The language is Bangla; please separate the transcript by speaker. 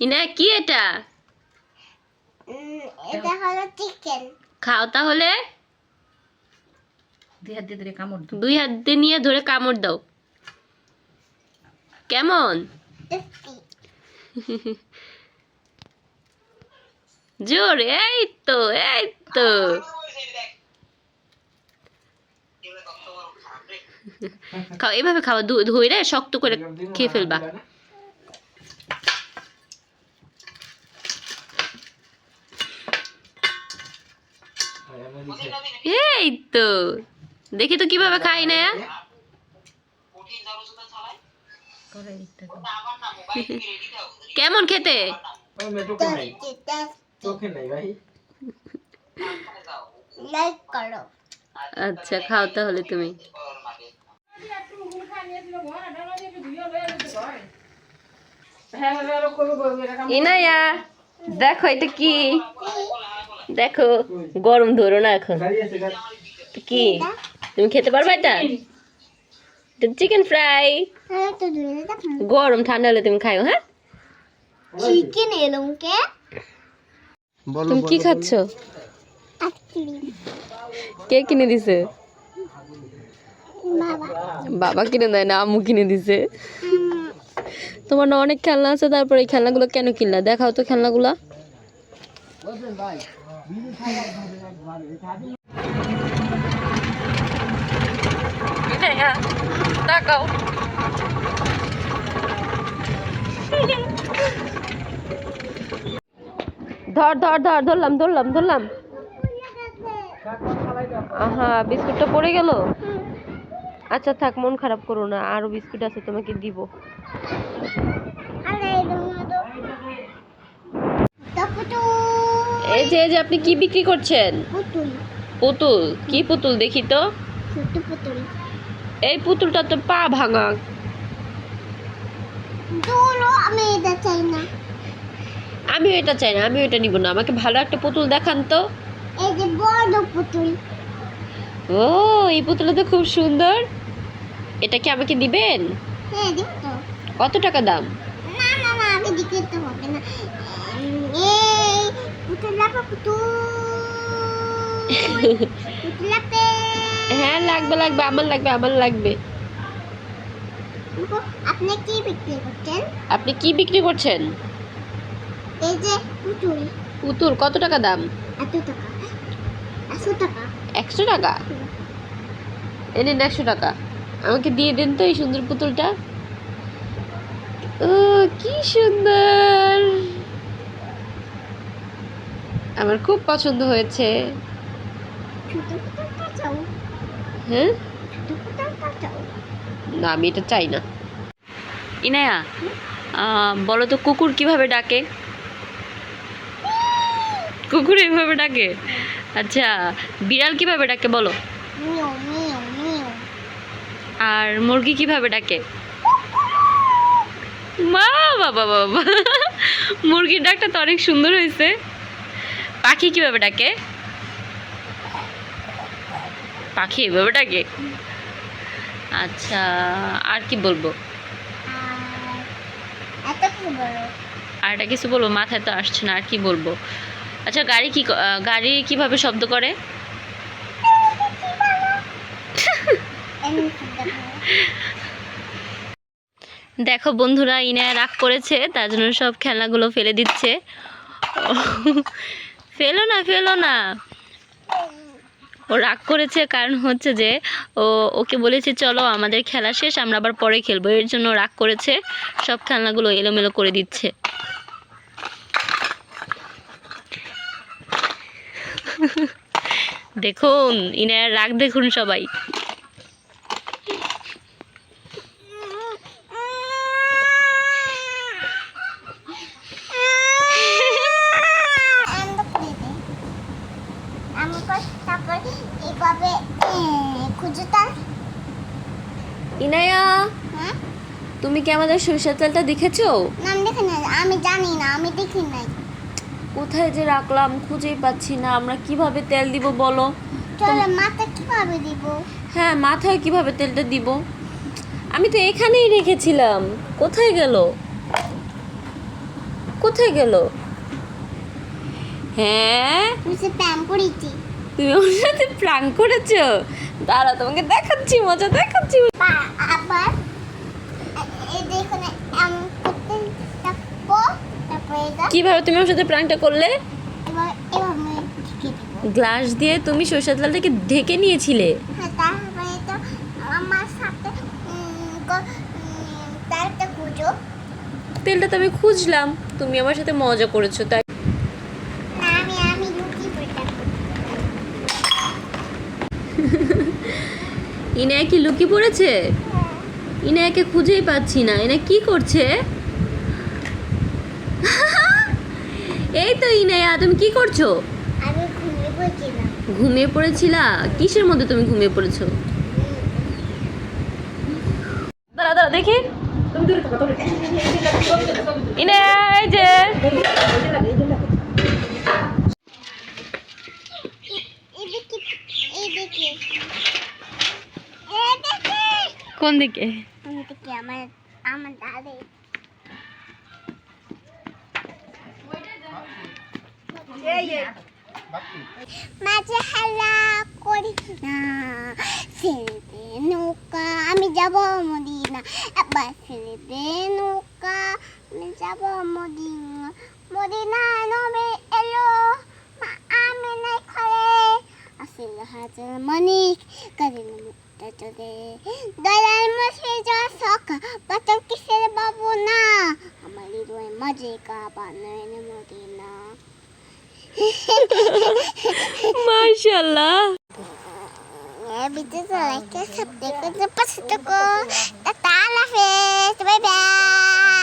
Speaker 1: ইনা কি এটা?
Speaker 2: এটা হলো চিকেন।
Speaker 1: খাও তাহলে।
Speaker 3: দুই হাত দিয়ে ধরে কামড় দাও।
Speaker 1: দুই হাত দিয়ে নিয়ে ধরে কামড় দাও। কেমন? জোর, এই তো এই তো। খাও এভাবে খাও, ধুইরে শক্ত করে খেয়ে ফেলবা। এই তো দেখি তো কিভাবে খাই না। কেমন খেতে?
Speaker 2: লাইক করো।
Speaker 1: আচ্ছা খাও তাহলে তুমি। ইনায়া দেখো এটা কি? দেখো গরম ধরো না এখন। কি তুমি খেতে পারবে এটা? Chicken fry.
Speaker 2: হ্যাঁ তো ধরে দেখো।
Speaker 1: গরম ঠান্ডা হলে তুমি খাও। হ্যাঁ
Speaker 2: চিকেন এলমকে।
Speaker 1: তুমি কি খাচ্ছ?
Speaker 2: আইসক্রিম।
Speaker 1: কে কিনে দিছে?
Speaker 2: বাবা।
Speaker 1: বাবা কিনে দেয় না, আম্মু কিনে দিছে। তোমার না অনেক খেলনা আছে, তারপরে এই খেলনাগুলো কেন কিনলা? দেখাও তো খেলনাগুলা। তাকাও। ধর ধর ধর, ধরলাম ধরলাম ধরলাম। আহা বিস্কুটটা পড়ে গেল। আচ্ছা থাক, মন খারাপ করো না, আরো বিস্কুট আছে তোমাকে দিব।
Speaker 2: আরে পুতুল।
Speaker 1: এই যে আপনি কি বিক্রি করছেন?
Speaker 2: পুতুল।
Speaker 1: পুতুল? কি পুতুল দেখি তো।
Speaker 2: ছোট পুতুল।
Speaker 1: এই পুতুলটা তো পা ভাঙা।
Speaker 2: দৌড়ো, আমি এটা চাই না।
Speaker 1: আমিও এটা চাই না, আমিও এটা নিব না। আমাকে ভালো একটা পুতুল দেখান তো।
Speaker 2: এই যে বড় পুতুল।
Speaker 1: ও এই পুতুলটা তো খুব সুন্দর। এটা কি আমাকে দিবেন?
Speaker 2: হ্যাঁ দিব তো।
Speaker 1: কত টাকা দাম?
Speaker 2: না না না, আগে দিকে তো হবে না। এই পুতুল লাগবে পুতুল। পুতুল লাগবে।
Speaker 1: হ্যাঁ লাগবে লাগবে, আমার লাগবে আমার লাগবে।
Speaker 2: আপনি কি বিক্রি করছেন?
Speaker 1: আপনি কি বিক্রি করছেন?
Speaker 2: এই যে পুতুল।
Speaker 1: পুতুল কত টাকা দাম?
Speaker 2: এত টাকা। 100 টাকা।
Speaker 1: 100 টাকা? এনেন 100 টাকা। আমাকে দিয়ে দেন তো এই সুন্দর পুতুলটা। ও কি সুন্দর, আমার খুব পছন্দ হয়েছে।
Speaker 2: ছোট পুতুলটা চাও?
Speaker 1: হ্যাঁ
Speaker 2: ছোট পুতুলটা চাও?
Speaker 1: না আমি এটা চাই না। ইনায়া বলো তো কুকুর কিভাবে ডাকে? কুকুর এভাবে ডাকে? আচ্ছা বিড়াল কিভাবে ডাকে বলো?
Speaker 2: মিও মিও মিও।
Speaker 1: আর মুরগি কিভাবে ডাকে? মা বাবা বাবা, মুরগির ডাকটা তো অনেক সুন্দর হয়েছে। পাখি কিভাবে ডাকে? পাখি এভাবে ডাকে? আচ্ছা আর কি বলবো?
Speaker 2: এত কি বড়?
Speaker 1: আর এটা কিছু বলবো, মাথায় তো আসছে না, আর কি বলবো? আচ্ছা গাড়ি কিভাবে শব্দ করে? দেখো বন্ধুরা, ইনায়া রাগ করেছে, তার জন্য সব খেলনাগুলো ফেলে দিচ্ছে। ফেলো না ফেলো না। ও রাগ করেছে কারণ হচ্ছে যে ওকে বলেছে চলো আমাদের খেলা শেষ, আমরা আবার পরে খেলবো, এর জন্য রাগ করেছে, সব খেলনাগুলো এলোমেলো করে দিচ্ছে। দেখুন ইনায়ার রাগ দেখুন সবাই। ইনায়া তুমি কি আমাদের সরিষার তেলটা দেখেছো?
Speaker 2: না আমি দেখি নাই, আমি জানি না, আমি দেখি নাই।
Speaker 1: কোথায় যে রাখলাম খুঁজেই পাচ্ছি না। আমরা কিভাবে তেল দিব বলো?
Speaker 2: চলো মাথা কিভাবে দিব?
Speaker 1: হ্যাঁ মাথায় কিভাবে তেলটা দিব? আমি তো এখানেই রেখেছিলাম, কোথায় গেল? কোথায় গেল? হ্যাঁ,
Speaker 2: আমি সে প্যাম করেছি।
Speaker 1: তুমি ওর সাথে প্র্যাঙ্ক করেছো? দাঁড়া, তোমাকে দেখাচ্ছি, মজা দেখাচ্ছি।
Speaker 2: আবার এই দেখো না, এমন করতে থাকবো, তারপরে এটা
Speaker 1: কিভাবে তুমি ওর সাথে প্র্যাঙ্কটা করলে?
Speaker 2: এবার এভাবে ঢেকে দেবো।
Speaker 1: গ্লাস দিয়ে তুমি সরষের তেলটাকে ঢেকে নিয়েছিলে।
Speaker 2: হ্যাঁ, তারপরে তো আমার সাথে তারটা খুঁজো।
Speaker 1: তেলটা তো আমি খুঁজলাম, তুমি আমার সাথে মজা করেছো তাই।
Speaker 2: না, আমি লুকিয়ে পড়ে থাকবো।
Speaker 1: ইনায়া কি লুকিয়ে পড়েছে? ইনায়াকে খুঁজেই পাচ্ছি না, ইনা কি করছে? এই তো ইনায়া, তুমি কি করছো?
Speaker 2: আমি ঘুমিয়ে পড়ছিলাম।
Speaker 1: ঘুমিয়ে পড়েছিলা? কিসের মধ্যে তুমি ঘুমিয়ে পড়েছো? দাঁড়া দাঁড়া দেখি। ইনায়া, এই যে
Speaker 2: এদিকে এদিকে এদিকে
Speaker 1: কোন দিকে?
Speaker 2: এদিকে আমার আমার দাদে মাঝে হেলা করি না, ছেড়ে নৌকা আমি যাব মদিনা, এবার ছেড়ে নৌকা আমি যাব মদিনা, মদিনা নবে এলো মা আমি নাই খরে আসিল হাজার মানিক কাজের মুক্তা চলে দলার মাসে যা সখা পাথর কিসের বাবু না আমার হৃদয় মাঝে কাবা নয়ন মদিনা।
Speaker 1: মাশাআল্লাহ।
Speaker 2: Video like, subscribe, dan pas itu kok. Tata, la fe, bye bye.